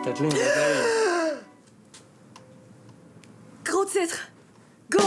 Kathleen, réveille. Gros titre. Go!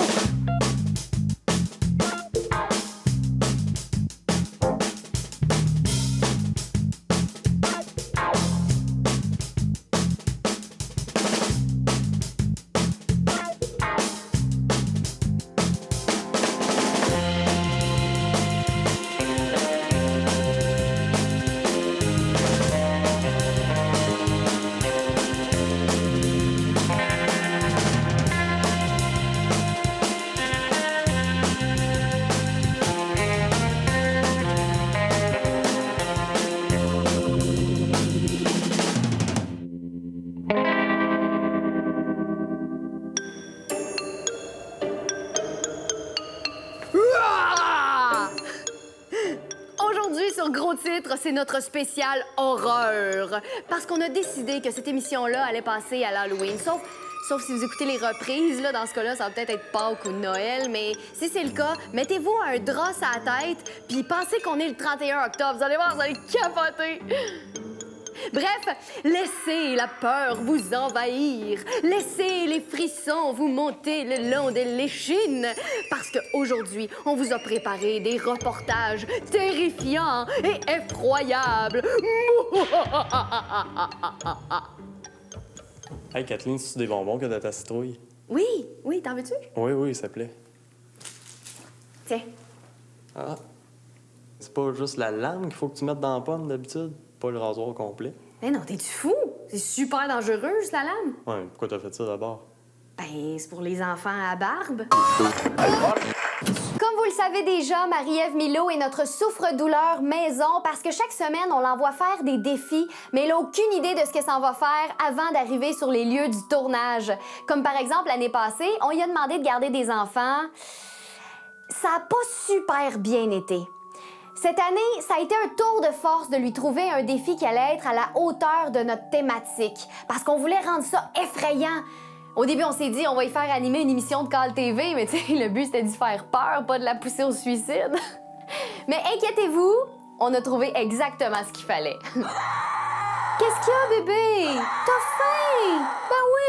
Aujourd'hui, sur Gros Titre, c'est notre spécial horreur. Parce qu'on a décidé que cette émission-là allait passer à l'Halloween. Sauf si vous écoutez les reprises, là, dans ce cas-là, ça va peut-être être Pâques ou Noël, mais si c'est le cas, mettez-vous un drap à la tête, puis pensez qu'on est le 31 octobre. Vous allez voir, vous allez capoter. Bref, laissez la peur vous envahir. Laissez les frissons vous monter le long des l'échine. Parce qu'aujourd'hui, on vous a préparé des reportages terrifiants et effroyables. Hey, Kathleen, c'est-tu des bonbons que de ta citrouille? Oui, t'en veux-tu? Oui, ça plaît. Tiens. Ah. C'est pas juste la lame qu'il faut que tu mettes dans la pomme d'habitude, pas le rasoir complet. Mais non, t'es-tu fou? C'est super dangereux, la lame. Ouais, pourquoi t'as fait ça d'abord? Ben, c'est pour les enfants à barbe. Comme vous le savez déjà, Marie-Ève Milo est notre souffre-douleur maison parce que chaque semaine, on l'envoie faire des défis, mais elle n'a aucune idée de ce qu'elle s'en va faire avant d'arriver sur les lieux du tournage. Comme par exemple, l'année passée, on lui a demandé de garder des enfants. Ça n'a pas super bien été. Cette année, ça a été un tour de force de lui trouver un défi qui allait être à la hauteur de notre thématique, parce qu'on voulait rendre ça effrayant. Au début, on s'est dit, on va y faire animer une émission de Call TV, mais tu sais, le but, c'était d'y faire peur, pas de la pousser au suicide. Mais inquiétez-vous, on a trouvé exactement ce qu'il fallait. Qu'est-ce qu'il y a, bébé? T'as faim? Ben oui,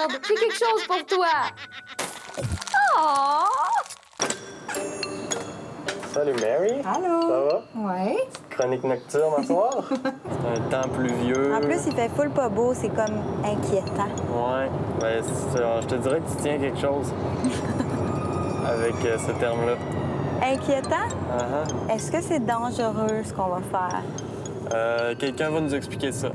regarde, j'ai quelque chose pour toi. Oh! Salut, Mary. Allô? Ça va? Ouais. Chronique nocturne à soir? C'est un temps pluvieux. En plus, il fait full pas beau, c'est comme inquiétant. Ouais. Ben, je te dirais que tu tiens quelque chose. Avec ce terme-là. Inquiétant? Uh-huh. Est-ce que c'est dangereux, ce qu'on va faire? Quelqu'un va nous expliquer ça.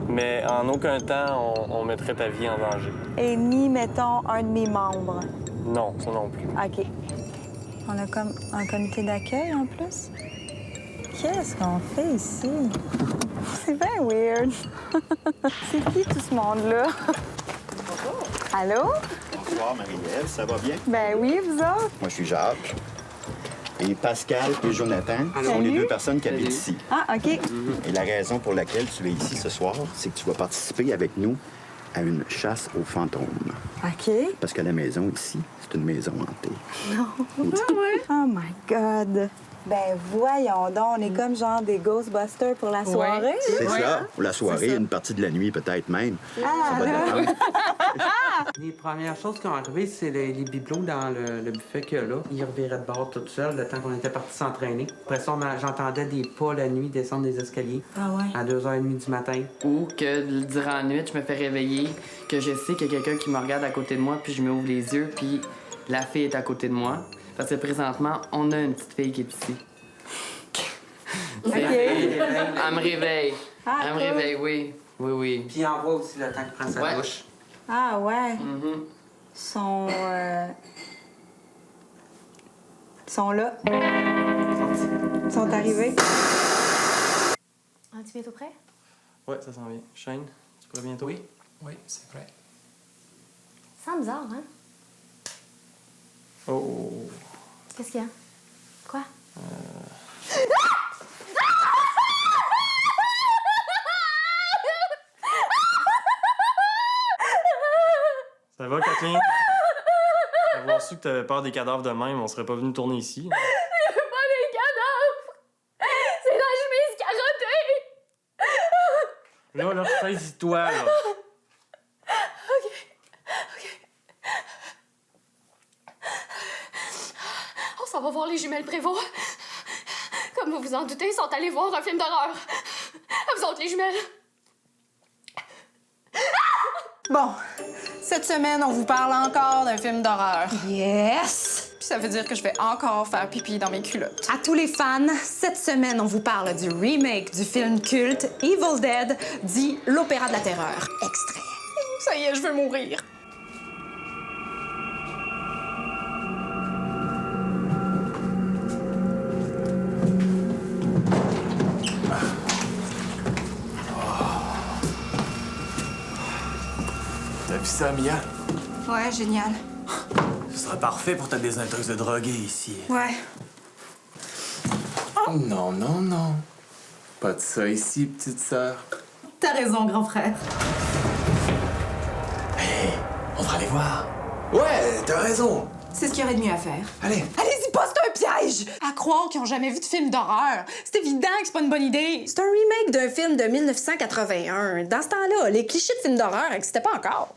Mais en aucun temps, on mettrait ta vie en danger. Et ni, mettons, un de mes membres. Non, ça non plus. OK. On a comme un comité d'accueil, en plus. Qu'est-ce qu'on fait ici? C'est bien weird. C'est qui, tout ce monde-là? Bonjour. Allô? Bonsoir, Marie-Ève. Ça va bien? Ben oui, vous autres? Moi, je suis Jacques. Et Pascal et Jonathan sont les deux personnes qui habitent ici. Ah, OK. Et la raison pour laquelle tu es ici ce soir, c'est que tu vas participer avec nous à une chasse aux fantômes. OK. Parce que la maison ici, c'est une maison hantée. Oh my God! Ben voyons donc, on est comme genre des Ghostbusters pour la soirée. C'est ça. Pour la soirée, une partie de la nuit peut-être même. Ça va dépendre. Les premières choses qui ont arrivé, c'est les bibelots dans le buffet qu'il y a là. Ils reviraient de bord tout seuls le temps qu'on était partis s'entraîner. Après ça, j'entendais des pas la nuit descendre des escaliers. Ah ouais? À 2h30 du matin. Ou que durant la nuit, je me fais réveiller, que je sais qu'il y a quelqu'un qui me regarde à côté de moi, puis je me ouvre les yeux, puis la fille est à côté de moi. Parce que présentement, on a une petite fille qui est ici. OK. Elle me réveille. Ah, Elle me cool. réveille, oui. Oui, oui. Puis il envoie aussi le temps qu'il prend sa Ouais. douche. Ah ouais. Mhm. Sont là. Ils sont arrivés. Ah, tu bientôt prêt? Ouais, ça s'en vient. Shane, tu pourrais bientôt? Oui, c'est vrai. Ça sent bizarre, hein? Oh. Qu'est-ce qu'il y a? Quoi? Ça va, Kathleen? Avoir su que t'avais peur des cadavres de même, on serait pas venu tourner ici. Pas des cadavres! C'est la chemise carottée! Là, saisis-toi, là. On s'en va voir les jumelles Prévost. Comme vous vous en doutez, ils sont allés voir un film d'horreur. À vous autres, les jumelles. Bon, cette semaine, on vous parle encore d'un film d'horreur. Yes! Puis ça veut dire que je vais encore faire pipi dans mes culottes. À tous les fans, cette semaine, on vous parle du remake du film culte Evil Dead, dit l'Opéra de la Terreur. Extrait. Ça y est, je veux mourir. T'as vu ça, Mia? Ouais, génial. Ce sera parfait pour ta désintox de drogué ici. Ouais. Non, non, non. Pas de ça ici, petite sœur. T'as raison, grand frère. Hé, on va aller voir. Ouais, t'as raison. C'est ce qu'il y aurait de mieux à faire. Allez. Allez-y pas, c'est un piège! À croire qu'ils ont jamais vu de film d'horreur. C'est évident que c'est pas une bonne idée. C'est un remake d'un film de 1981. Dans ce temps-là, les clichés de films d'horreur n'existaient pas encore.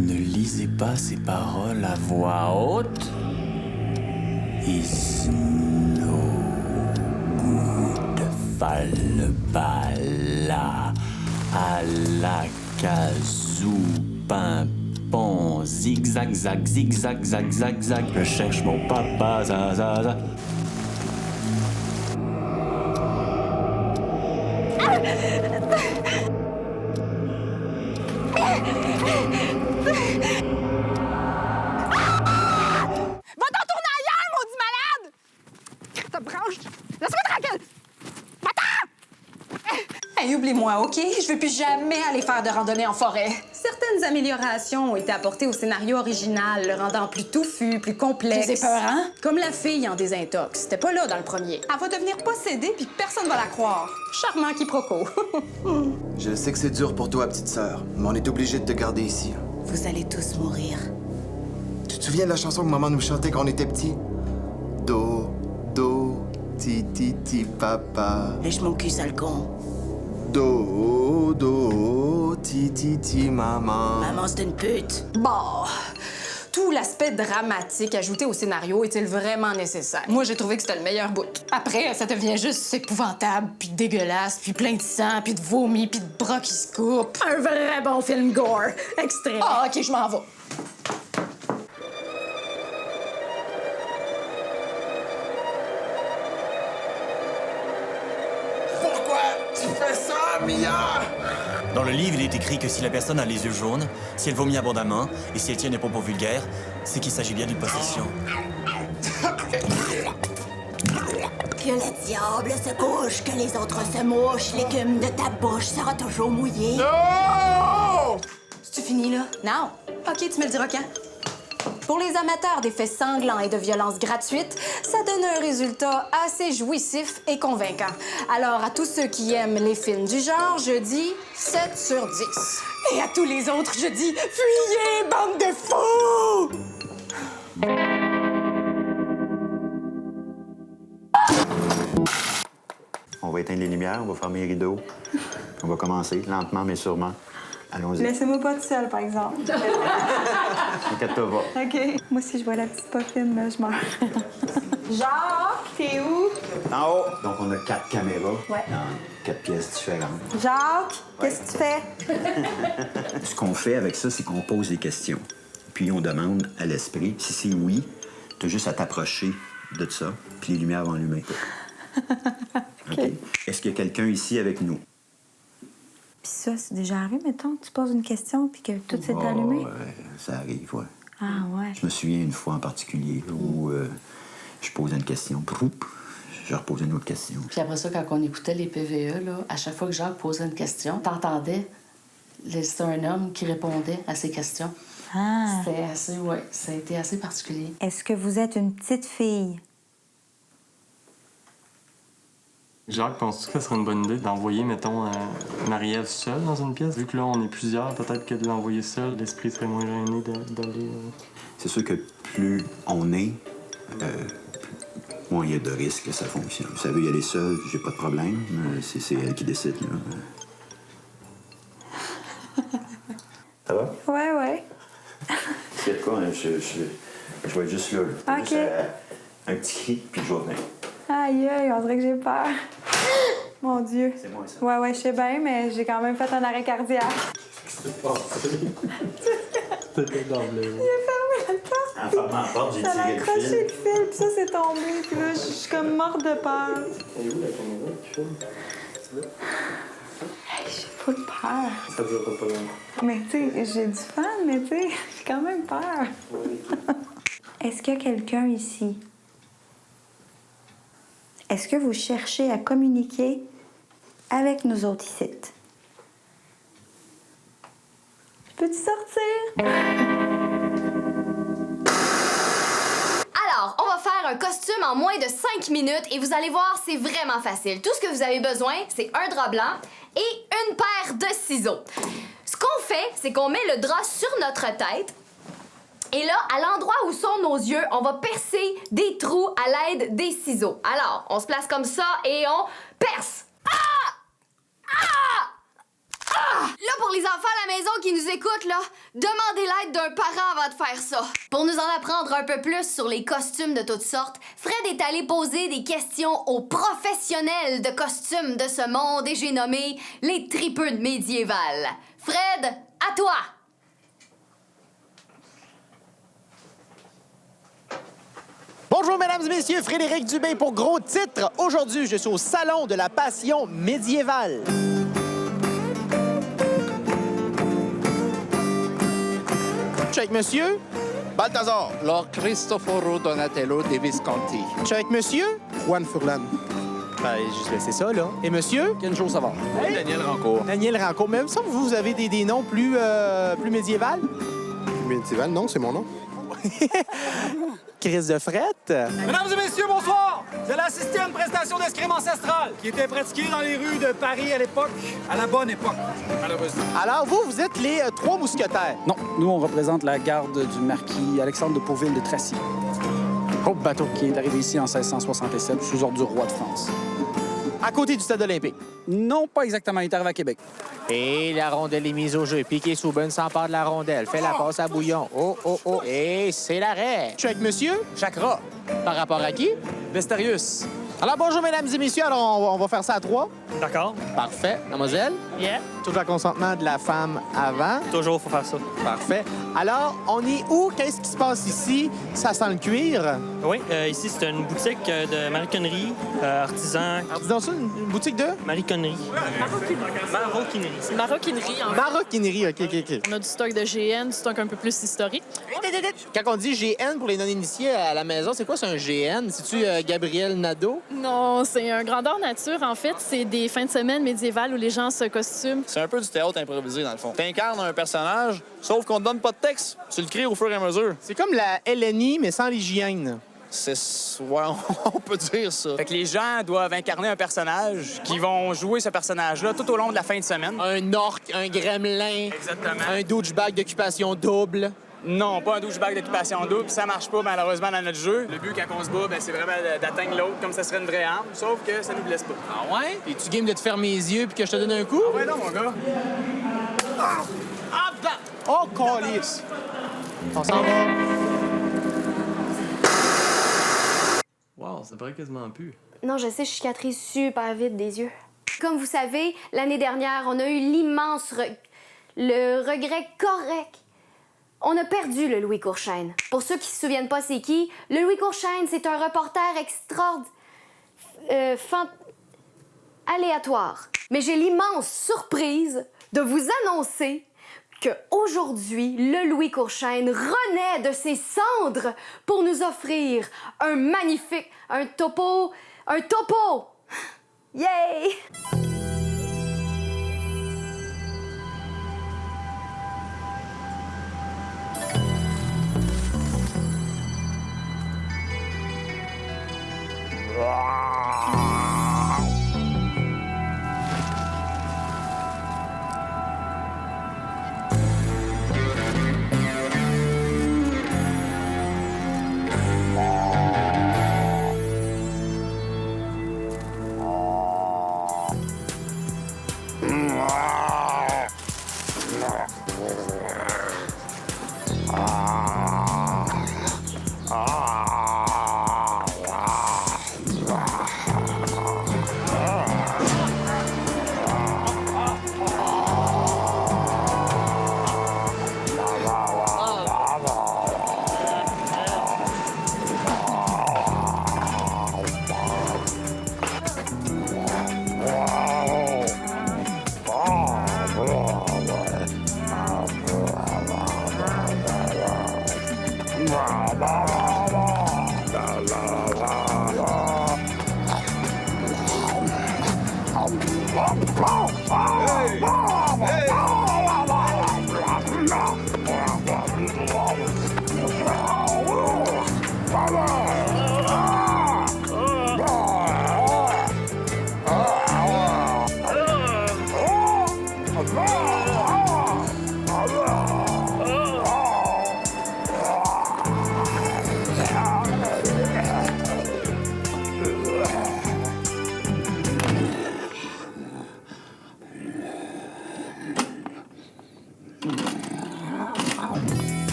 Ne lisez pas ces paroles à voix haute. Is no good falbala à la kazoo pimpon zigzag zag zigzag zag zag zag. Je cherche mon papa za za za. Va t'en tourner ailleurs, maudit malade! Ta branche! Laisse-moi tranquille! Va-t'en! Hey, oublie-moi, OK? Je veux plus jamais aller faire de randonnée en forêt. Certaines améliorations ont été apportées au scénario original, le rendant plus touffu, plus complexe. C'est peur, hein? Comme la fille en désintox. C'était pas là dans le premier. Elle va devenir possédée, puis personne va la croire. Charmant quiproquo. Je sais que c'est dur pour toi, petite sœur, mais on est obligé de te garder ici. Vous allez tous mourir. Tu te souviens de la chanson que maman nous chantait quand on était petits? Do, do, ti, ti, ti, papa. Lèche mon cul, sale con. Do, ti, ti, ti, maman. Maman, c'est une pute. Bon, tout l'aspect dramatique ajouté au scénario est-il vraiment nécessaire? Moi, j'ai trouvé que c'était le meilleur bout. Après, ça devient juste épouvantable, puis dégueulasse, puis plein de sang, puis de vomi, puis de bras qui se coupent. Un vrai bon film gore. Extrait. Ah, OK, je m'en vais. Pourquoi tu fais ça, Mia? Dans le livre, il est écrit que si la personne a les yeux jaunes, si elle vomit abondamment et si elle tient des propos vulgaires, c'est qu'il s'agit bien d'une possession. Que le diable se couche, que les autres se mouchent, l'écume de ta bouche sera toujours mouillée. Non! C'est-tu fini, là? Non. OK, tu me le diras quand? Pour les amateurs d'effets sanglants et de violences gratuites, ça donne un résultat assez jouissif et convaincant. Alors, à tous ceux qui aiment les films du genre, je dis 7 sur 10. Et à tous les autres, je dis fuyez, bande de fous! On va éteindre les lumières, on va fermer les rideaux. On va commencer, lentement mais sûrement. Allons-y. Laissez-moi pas toute seule, par exemple. Inquiète-toi pas. OK. Moi, si je vois la petite poffine, là, je meurs. Jacques, t'es où? En haut. Donc, on a 4 caméras Ouais. dans 4 pièces différentes. Jacques, qu'est-ce que tu fais? Ce qu'on fait avec ça, c'est qu'on pose des questions. Puis on demande à l'esprit, si c'est oui, t'as juste à t'approcher de ça, puis les lumières vont allumer. OK. Est-ce qu'il y a quelqu'un ici avec nous? Puis ça, c'est déjà arrivé, mettons, que tu poses une question puis que tout s'est allumé? Ouais, ça arrive, ouais. Ah, ouais. Je me souviens une fois en particulier où je posais une question, proup, je reposais une autre question. Puis après ça, quand on écoutait les PVE, là, à chaque fois que Jacques posait une question, t'entendais, c'était un homme qui répondait à ces questions. Ah. C'était assez, ouais, ça a été assez particulier. Est-ce que vous êtes une petite fille? Jacques, penses-tu que ce serait une bonne idée d'envoyer, mettons, Marie-Ève seule dans une pièce? Vu que là, on est plusieurs, peut-être que de l'envoyer seule, l'esprit serait moins gêné d'aller... C'est sûr que plus on est, moins il y a de risques que ça fonctionne. Vous savez, y aller seul, j'ai pas de problème. C'est elle qui décide, là. Ça va? Ouais. S'il y a de quoi, je vais être juste là. OK. Juste, un petit cri, puis je vais venir. Aïe, on dirait que j'ai peur. Mon Dieu. C'est moi, ça. Ouais, je sais bien, mais j'ai quand même fait un arrêt cardiaque. Qu'est-ce qui s'est passé? T'étais dans le... J'ai fermé la porte. En fermant la porte, j'ai Ça a tiré le accroché fil. le fil, puis ça, c'est tombé. Puis là, je suis comme morte de peur. Elle est où la caméra qui filme? Hey, j'ai full peur. Ça dure pas longtemps. Mais tu sais, j'ai du fun, mais tu sais, j'ai quand même peur. Est-ce qu'il y a quelqu'un ici? Est-ce que vous cherchez à communiquer avec nous autres ici? Peux-tu sortir? Alors, on va faire un costume en moins de 5 minutes et vous allez voir, c'est vraiment facile. Tout ce que vous avez besoin, c'est un drap blanc et une paire de ciseaux. Ce qu'on fait, c'est qu'on met le drap sur notre tête. Et là, à l'endroit où sont nos yeux, on va percer des trous à l'aide des ciseaux. Alors, on se place comme ça et on perce. Là, pour les enfants à la maison qui nous écoutent, là, demandez l'aide d'un parent avant de faire ça. Pour nous en apprendre un peu plus sur les costumes de toutes sortes, Fred est allé poser des questions aux professionnels de costumes de ce monde et j'ai nommé les tripeux de médiéval. Fred, à toi! Bonjour, mesdames et messieurs, Frédéric Dubé pour Gros Titres. Aujourd'hui, je suis au Salon de la Passion médiévale. Je suis avec monsieur Balthazar, Lord Cristoforo Donatello de Visconti. Je suis avec monsieur Juan Furlan. Ben, juste laisser ça, là. Et monsieur Kenjo Savard. Daniel Rancourt. Daniel Rancourt. Même ça, vous avez des noms plus médiévales? Médiéval, non, c'est mon nom. Chris de frette. Mesdames et messieurs, bonsoir! Vous allez assister à une prestation d'escrime ancestrale qui était pratiquée dans les rues de Paris à l'époque, à la bonne époque, malheureusement. Alors, vous êtes les trois mousquetaires. Non, nous, on représente la garde du marquis Alexandre de Pauville de Tracy. Gros bateau. Qui est arrivé ici en 1667 sous ordre du roi de France. À côté du stade olympique. Non, pas exactement. Il est arrivé à Québec. Et la rondelle est mise au jeu. Piqué Souben s'empare de la rondelle. Fait la passe à bouillon. Oh. Et c'est l'arrêt. Je suis avec monsieur Chakra. Par rapport à qui? Vestarius. Alors, bonjour, mesdames et messieurs. Alors, on va faire ça à trois. D'accord. Parfait. Mademoiselle? Yeah. Toujours le consentement de la femme avant. Toujours, faut faire ça. Parfait. Alors, on est où? Qu'est-ce qui se passe ici? Ça sent le cuir. Oui, ici, c'est une boutique de maroquinerie, artisan. Artisan, ça, une boutique de? Maroquinerie. Maroquinerie. C'est maroquinerie, en fait. Maroquinerie, OK. On a du stock de GN, du stock un peu plus historique. Quand on dit GN pour les non-initiés à la maison, c'est quoi, c'est un GN? C'est-tu Gabriel Nadeau? Non, c'est un grandeur nature, en fait. C'est des fins de semaine médiévales où les gens se costument. C'est un peu du théâtre improvisé, dans le fond. T'incarnes un personnage, sauf qu'on te donne pas de texte. Tu le crées au fur et à mesure. C'est comme la LNI, mais sans l'hygiène. Ouais, on peut dire ça. Fait que les gens doivent incarner un personnage qui vont jouer ce personnage-là tout au long de la fin de semaine. Un orc, un gremlin. Exactement. Un douchebag d'occupation double. Non, pas un douchebag d'occupation double. Ça marche pas, malheureusement, dans notre jeu. Le but, quand on se bat, c'est vraiment d'atteindre l'autre comme ça serait une vraie arme, sauf que ça nous blesse pas. Ah ouais? Es-tu game de te fermer les yeux puis que je te donne un coup? Ah ouais, non, mon gars. Oh, calice! On s'en va. Wow, ça paraît quasiment plus. Non, je sais, je cicatrise super vite des yeux. Comme vous savez, l'année dernière, on a eu le regret correct. On a perdu le Louis Courchaine. Pour ceux qui se souviennent pas c'est qui, le Louis Courchaine, c'est un reporter aléatoire. Mais j'ai l'immense surprise de vous annoncer qu'aujourd'hui, le Louis Courchaine renaît de ses cendres pour nous offrir un magnifique... un topo... Yay!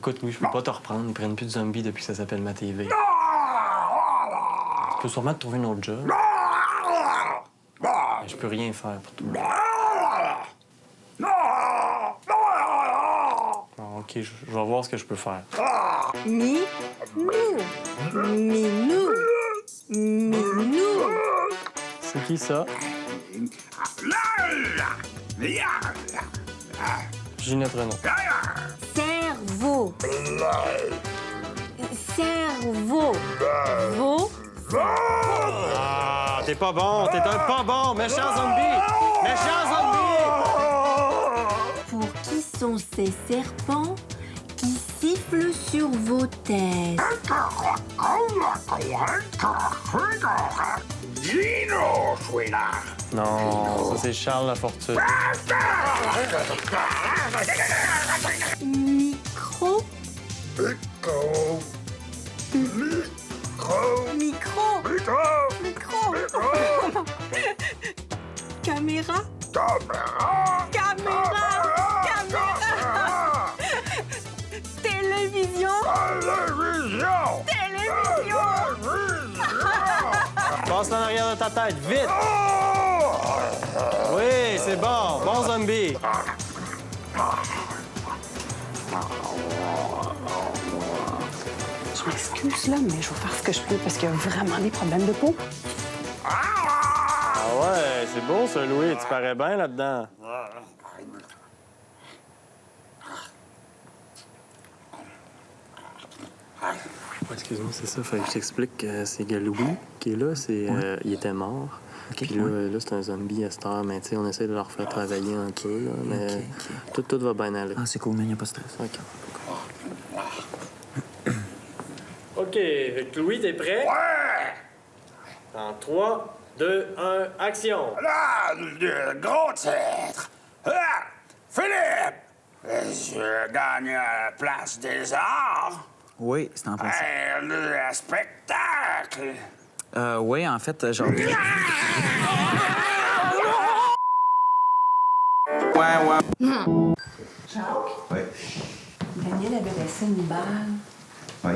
Écoute, Louis, je peux pas te reprendre. Ils prennent plus de zombies depuis que ça s'appelle ma TV. Je peux sûrement te trouver un autre job. Mais je peux rien faire pour toi. Bon, OK, je vais voir ce que je peux faire. Minou. C'est qui ça? Ginette Renaud. Cerveau. Ah, t'es pas bon, t'es un pas bon, méchant zombie! Méchant zombie! Pour qui sont ces serpents qui sifflent sur vos têtes? Gino Chouinard. Non, ça c'est Charles Lafortune. Micro. Caméra. Télévision. Passe en arrière de ta tête, vite! Oui, c'est bon. Bon zombie. Je m'excuse, là, mais je vais faire ce que je peux parce qu'il y a vraiment des problèmes de peau. Ah ouais, c'est beau ça, Louis. Tu parais bien là-dedans. Excuse-moi, c'est ça. Fait que je t'explique que c'est que Louis qui est là, il était mort. Puis là, c'est un zombie à cette heure, mais tu sais, on essaie de leur faire travailler un peu, là, mais tout va bien aller. Ah, c'est cool, mais il n'y a pas de stress. OK. OK, fait que Louis, t'es prêt? Ouais! En 3, 2, 1, action! Là, le gros titre. Philippe, je gagne la place des arts. Oui, c'est en place. Le spectacle. Oui, en fait, genre... Oui. Daniel avait laissé une balle, Oui.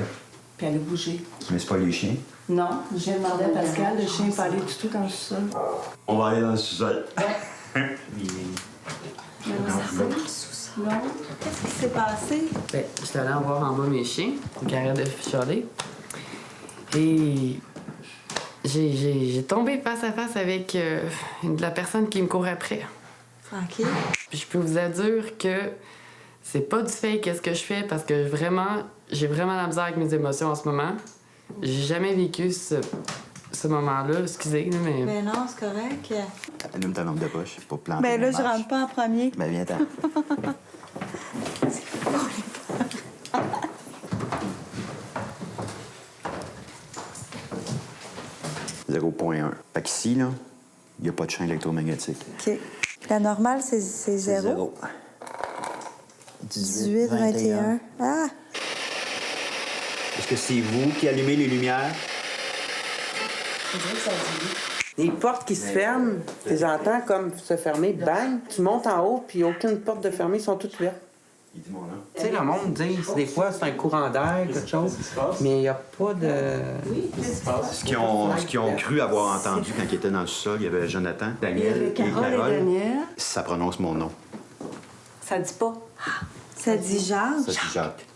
puis elle a bougé. Mais c'est pas les chiens. Non, j'ai demandé à Pascal, le chien n'est pas allé du tout dans le sol. On va aller dans le sous-sol. Non. Qu'est-ce qui s'est passé? Ben, j'étais allé en voir en bas mes chiens, qui arrêtent de chialer. Et j'ai tombé face à face avec la personne qui me court après. Tranquille. Puis je peux vous dire que c'est pas du fake ce que je fais parce que j'ai vraiment la misère avec mes émotions en ce moment. J'ai jamais vécu ce moment-là, excusez, mais... Ben non, c'est correct. Allume ta lampe de poche pour planter. Ben là, la je marche. rentre pas en premier. Ben viens-t'en. 0.1. Fait qu'ici, là, il n'y a pas de champ électromagnétique. OK. La normale, c'est 0. 18, 21. Ah! Est-ce que c'est vous qui allumez les lumières? Les portes qui se ferment, tu les entends comme se fermer, bang, tu montes en haut, puis aucune porte de fermée, ils sont toutes ouvertes. Tu sais, le monde dit, des fois, c'est un courant d'air, quelque chose, mais il n'y a pas de... Ce qu'ils ont cru avoir entendu quand ils étaient dans le sol, il y avait Jonathan, Daniel et Carole. Daniel. Ça prononce mon nom. Ça dit pas. Ça dit Jacques. Ça dit Jacques.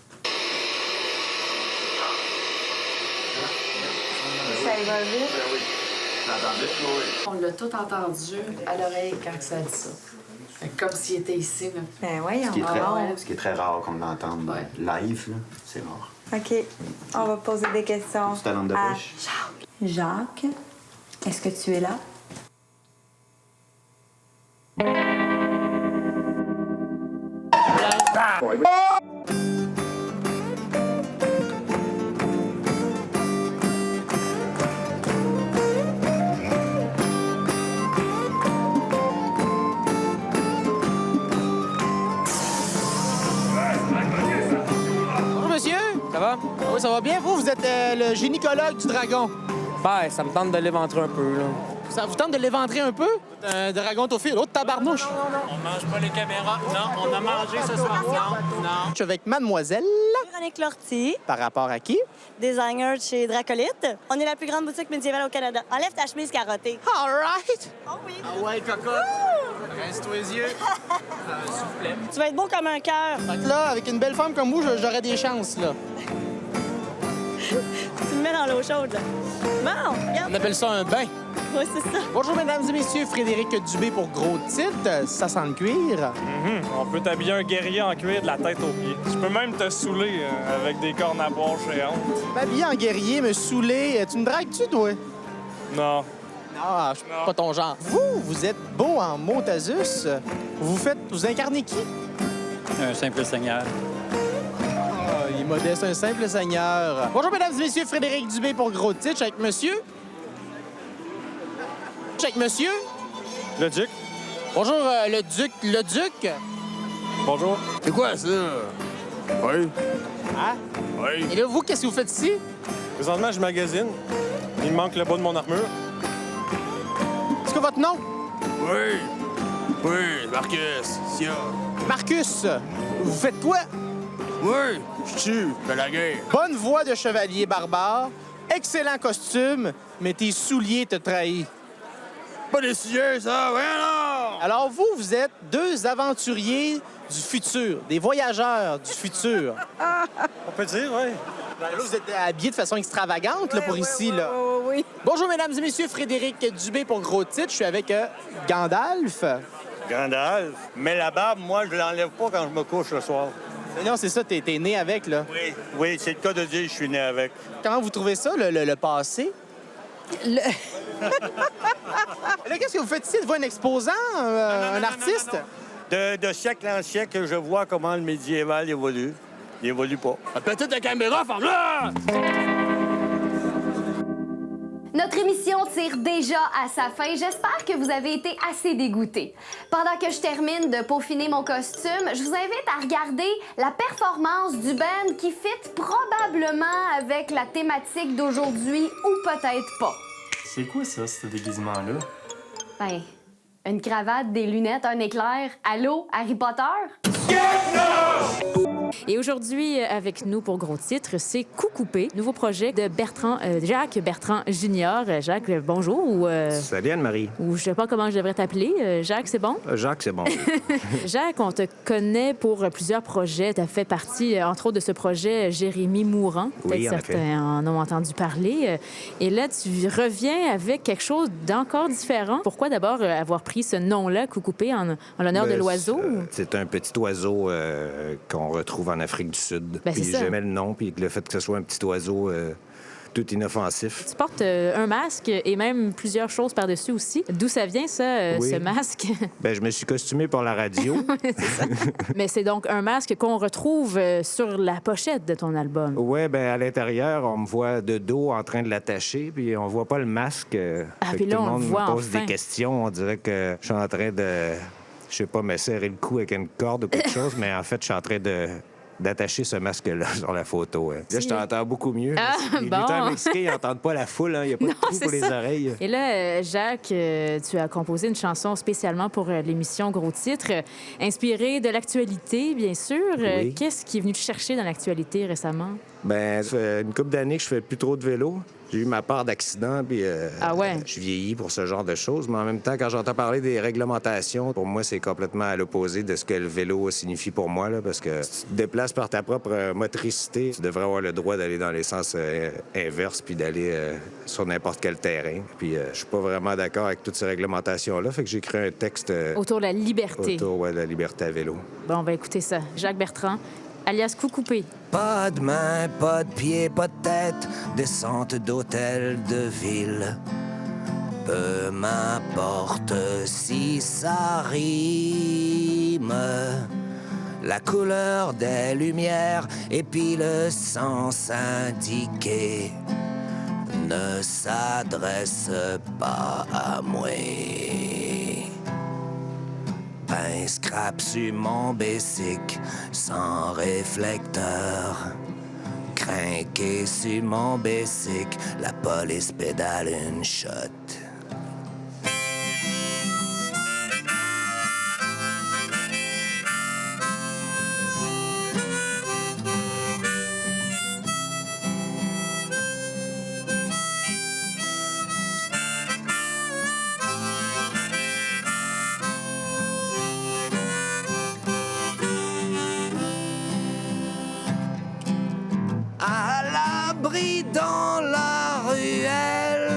Ça y va vite. On l'a tout entendu à l'oreille quand ça dit ça. Fait que comme s'il était ici, là. Ben voyons. Ce qui est très rare qu'on l'entende live, là, c'est rare. OK. On va poser des questions. C'est ta lampe de à poche. Jacques, est-ce que tu es là? Bonjour, monsieur. Ça va? Ah oui, ça va bien. Vous êtes le gynécologue du dragon. Ben, ça me tente de l'éventrer un peu, là. Ça vous tente de l'éventrer un peu? Un dragon au fil, l'autre tabarnouche. On mange pas les caméras. Non, on a mangé ce soir. Non. Je suis avec mademoiselle. Véronique Lortie, Par rapport à qui? designer chez Dracolite. On est la plus grande boutique médiévale au Canada. Enlève ta chemise carottée. All right! Oh oui. Ah ouais, cocotte! Reste-toi les yeux. Soufflet. Tu vas être beau comme un cœur. Fait que là, avec une belle femme comme vous, j'aurais des chances, là. Tu me mets dans l'eau chaude, là. Bon, regarde. On appelle ça un bain. Oui, c'est ça. Bonjour, mesdames et messieurs. Frédéric Dubé pour Gros Titre. Ça sent le cuir. On peut t'habiller un guerrier en cuir de la tête aux pieds. Je peux même te saouler avec des cornes à boire géantes. M'habiller en guerrier, me saouler. Tu me dragues-tu, toi? Non. Ah, je suis pas ton genre. Vous êtes beau en Motazus. Vous incarnez qui? Un simple seigneur. Ah, il est modeste, un simple seigneur. Bonjour, mesdames et messieurs. Frédéric Dubé pour Gros Titre. Avec monsieur. Avec monsieur. Le duc. Bonjour, le duc. Le duc. Bonjour. C'est quoi, ça? Oui. Hein? Oui. Et là, vous, qu'est-ce que vous faites ici? Présentement, je magasine. Il me manque le bas de mon armure. Est-ce que votre nom? Oui. Oui, Marcus. Sia. Marcus. Vous faites quoi? Oui. Je tue. Je fais la guerre. Bonne voix de chevalier barbare. Excellent costume, mais tes souliers te trahissent. Pas des sujets, ça. Ouais, non. Alors vous êtes deux aventuriers du futur, des voyageurs du futur. On peut dire, oui. Là, vous êtes habillés de façon extravagante là, pour ici. Là. Oui. Bonjour, mesdames et messieurs. Frédéric Dubé pour Gros Titre. Je suis avec Gandalf. Gandalf. Mais la barbe, moi, je l'enlève pas quand je me couche le soir. Mais non, c'est ça, t'es né avec, là. Oui. Oui, c'est le cas de dire que je suis né avec. Comment vous trouvez ça, le passé? Là, qu'est-ce que vous faites ici? Vous voyez un exposant, un artiste? De siècle en siècle, je vois comment le médiéval évolue. Il évolue pas. Peut-être la caméra, femme-là! Notre émission tire déjà à sa fin. J'espère que vous avez été assez dégoûtés. Pendant que je termine de peaufiner mon costume, je vous invite à regarder la performance du band qui fit probablement avec la thématique d'aujourd'hui ou peut-être pas. C'est quoi ça, ce déguisement-là? Ben, une cravate, des lunettes, un éclair. Allô, Harry Potter? Et aujourd'hui, avec nous pour Gros Titre, c'est Coup coupé, nouveau projet de Jacques Bertrand Junior. Jacques, bonjour. Ou, Salut Anne-Marie. Ou je sais pas comment je devrais t'appeler. Jacques, c'est bon? Jacques, c'est bon. Jacques, on te connaît pour plusieurs projets. Tu as fait partie, entre autres, de ce projet Jérémy Mourant. Oui, Peut-être certains en ont entendu parler. Et là, tu reviens avec quelque chose d'encore différent. Pourquoi d'abord avoir pris ce nom-là, Coup coupé, en l'honneur de l'oiseau? C'est un petit oiseau qu'on retrouve en Afrique du Sud. Ben, puis c'est ça. j'aimais le nom, puis le fait que ce soit un petit oiseau tout inoffensif. Tu portes un masque et même plusieurs choses par-dessus aussi. D'où ça vient, ça, Oui. ce masque? Ben, je me suis costumé pour la radio. C'est ça. Mais c'est donc un masque qu'on retrouve sur la pochette de ton album. Ouais, ben à l'intérieur, on me voit de dos en train de l'attacher, puis on voit pas le masque. Fait puis que là, tout le on le monde voit me pose enfin. des questions. On dirait que je suis en train de, je sais pas, me serrer le cou avec une corde ou quelque chose, mais en fait, je suis en train d'attacher ce masque-là sur la photo. Là, je t'entends beaucoup mieux. Ah, Les bon. lutteurs mexicains, ils n'entendent pas la foule. Il n'y a pas de trou c'est pour les ça. oreilles. Et là, Jacques, tu as composé une chanson spécialement pour l'émission Gros Titre, inspirée de l'actualité, bien sûr. Oui. Qu'est-ce qui est venu te chercher dans l'actualité récemment? Ben, ça fait une couple d'années que je fais plus trop de vélo. J'ai eu ma part d'accidents, puis Ah ouais? je vieillis pour ce genre de choses. Mais en même temps, quand j'entends parler des réglementations, pour moi, c'est complètement à l'opposé de ce que le vélo signifie pour moi, là, parce que si tu te déplaces par ta propre motricité, tu devrais avoir le droit d'aller dans les sens inverses puis d'aller sur n'importe quel terrain. Puis je suis pas vraiment d'accord avec toutes ces réglementations-là, fait que j'ai écrit un texte Autour de la liberté. autour de la liberté à vélo. Bon, on va écouter ça. Jacques Bertrand, alias Coup coupé. Pas de main, pas de pied, pas de tête, descente d'hôtel de ville. Peu m'importe si ça rime. La couleur des lumières et puis le sens indiqué ne s'adresse pas à moi. Un scrap sur mon basic sans réflecteur. Crinqué sur mon basic, la police pédale une shot. à l'abri dans la ruelle.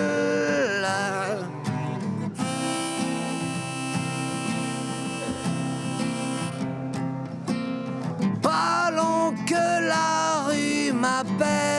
Pas long que la rue m'appelle.